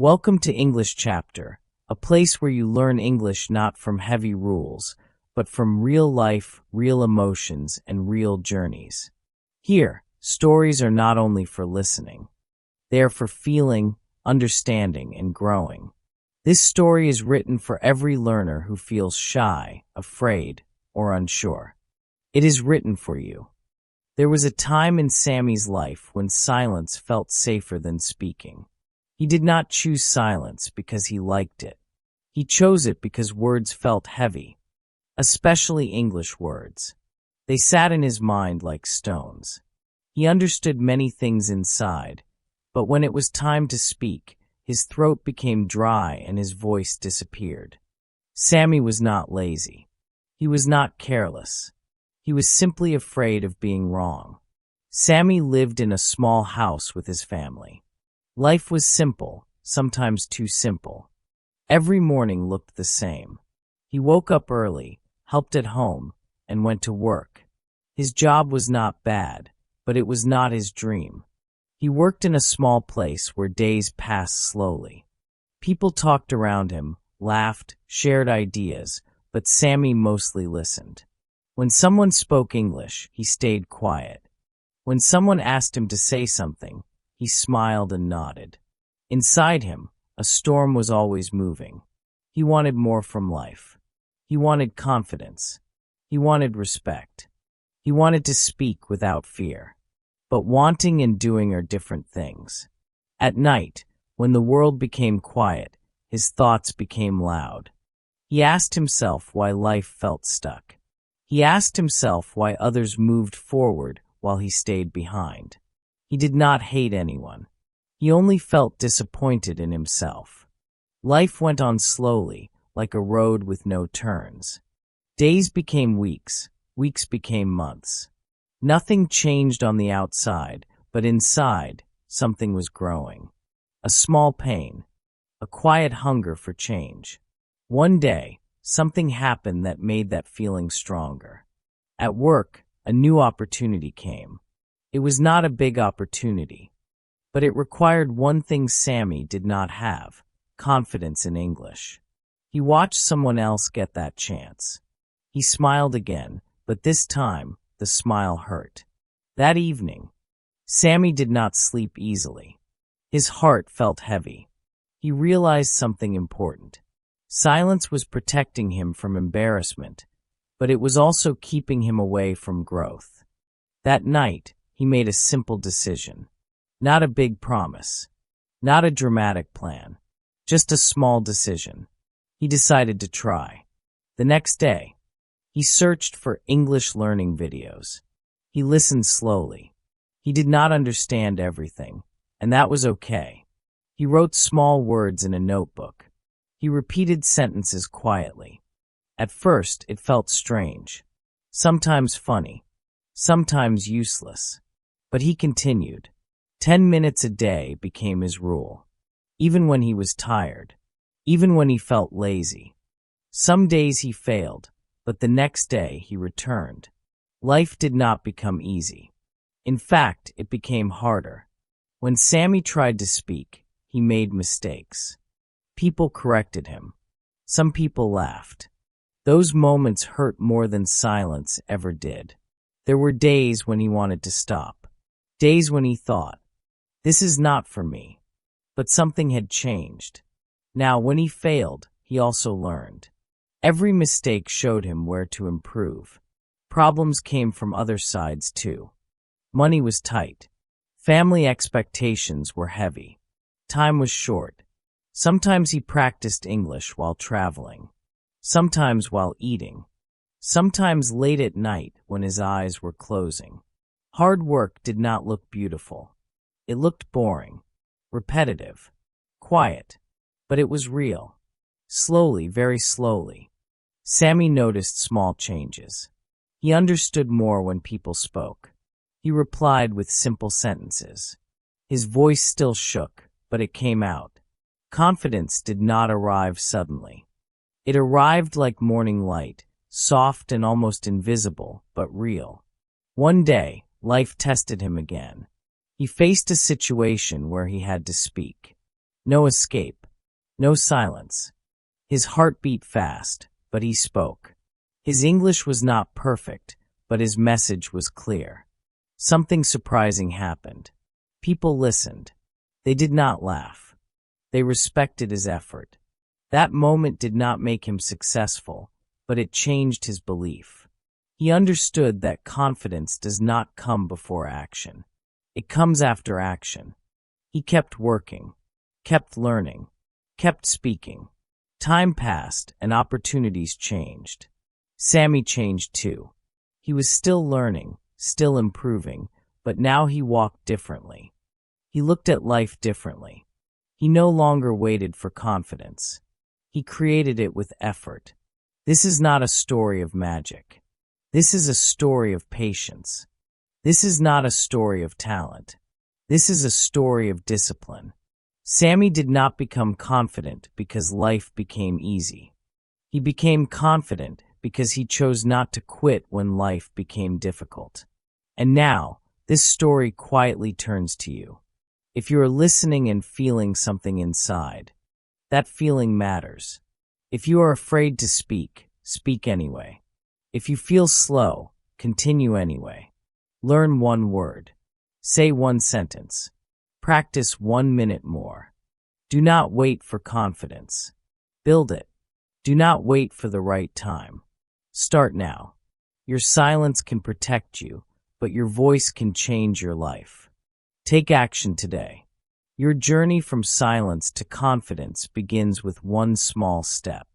Welcome to English Chapter, a place where you learn English not from heavy rules, but from real life, real emotions, and real journeys. Here, stories are not only for listening. They are for feeling, understanding, and growing. This story is written for every learner who feels shy, afraid, or unsure. It is written for you. There was a time in Sammy's life when silence felt safer than speaking. He did not choose silence because he liked it. He chose it because words felt heavy, especially English words. They sat in his mind like stones. He understood many things inside, but when it was time to speak, his throat became dry and his voice disappeared. Sammy was not lazy. He was not careless. He was simply afraid of being wrong. Sammy lived in a small house with his family. Life was simple, sometimes too simple. Every morning looked the same. He woke up early, helped at home, and went to work. His job was not bad, but it was not his dream. He worked in a small place where days passed slowly. People talked around him, laughed, shared ideas, but Sammy mostly listened. When someone spoke English, he stayed quiet. When someone asked him to say something, he smiled and nodded. Inside him, a storm was always moving. He wanted more from life. He wanted confidence. He wanted respect. He wanted to speak without fear. But wanting and doing are different things. At night, when the world became quiet, his thoughts became loud. He asked himself why life felt stuck. He asked himself why others moved forward while he stayed behind. He did not hate anyone. He only felt disappointed in himself. Life went on slowly, like a road with no turns. Days became weeks, weeks became months. Nothing changed on the outside, but inside, something was growing. A small pain, a quiet hunger for change. One day, something happened that made that feeling stronger. At work, a new opportunity came. It was not a big opportunity, but it required one thing Sammy did not have: confidence in English. He watched someone else get that chance. He smiled again, but this time, the smile hurt. That evening, Sammy did not sleep easily. His heart felt heavy. He realized something important. Silence was protecting him from embarrassment, but it was also keeping him away from growth. That night, he made a simple decision. Not a big promise. Not a dramatic plan. Just a small decision. He decided to try. The next day, he searched for English learning videos. He listened slowly. He did not understand everything, and that was okay. He wrote small words in a notebook. He repeated sentences quietly. At first, it felt strange, sometimes funny, sometimes useless. But he continued. 10 minutes a day became his rule. Even when he was tired, even when he felt lazy. Some days he failed, but the next day he returned. Life did not become easy. In fact, it became harder. When Sammy tried to speak, he made mistakes. People corrected him. Some people laughed. Those moments hurt more than silence ever did. There were days when he wanted to stop. Days when he thought, this is not for me. But something had changed. Now, when he failed, he also learned. Every mistake showed him where to improve. Problems came from other sides, too. Money was tight. Family expectations were heavy. Time was short. Sometimes he practiced English while traveling. Sometimes while eating. Sometimes late at night when his eyes were closing. Hard work did not look beautiful. It looked boring, repetitive, quiet, but it was real. Slowly, very slowly, Sammy noticed small changes. He understood more when people spoke. He replied with simple sentences. His voice still shook, but it came out. Confidence did not arrive suddenly. It arrived like morning light, soft and almost invisible, but real. One day, life tested him again. He faced a situation where he had to speak. No escape. No silence. His heart beat fast, but he spoke. His English was not perfect, but his message was clear. Something surprising happened. People listened. They did not laugh. They respected his effort. That moment did not make him successful, but it changed his belief. He understood that confidence does not come before action. It comes after action. He kept working, kept learning, kept speaking. Time passed and opportunities changed. Sammy changed too. He was still learning, still improving, but now he walked differently. He looked at life differently. He no longer waited for confidence. He created it with effort. This is not a story of magic. This is a story of patience. This is not a story of talent. This is a story of discipline. Sammy did not become confident because life became easy. He became confident because he chose not to quit when life became difficult. And now, this story quietly turns to you. If you are listening and feeling something inside, that feeling matters. If you are afraid to speak, speak anyway. If you feel slow, continue anyway. Learn one word. Say one sentence. Practice 1 minute more. Do not wait for confidence. Build it. Do not wait for the right time. Start now. Your silence can protect you, but your voice can change your life. Take action today. Your journey from silence to confidence begins with one small step.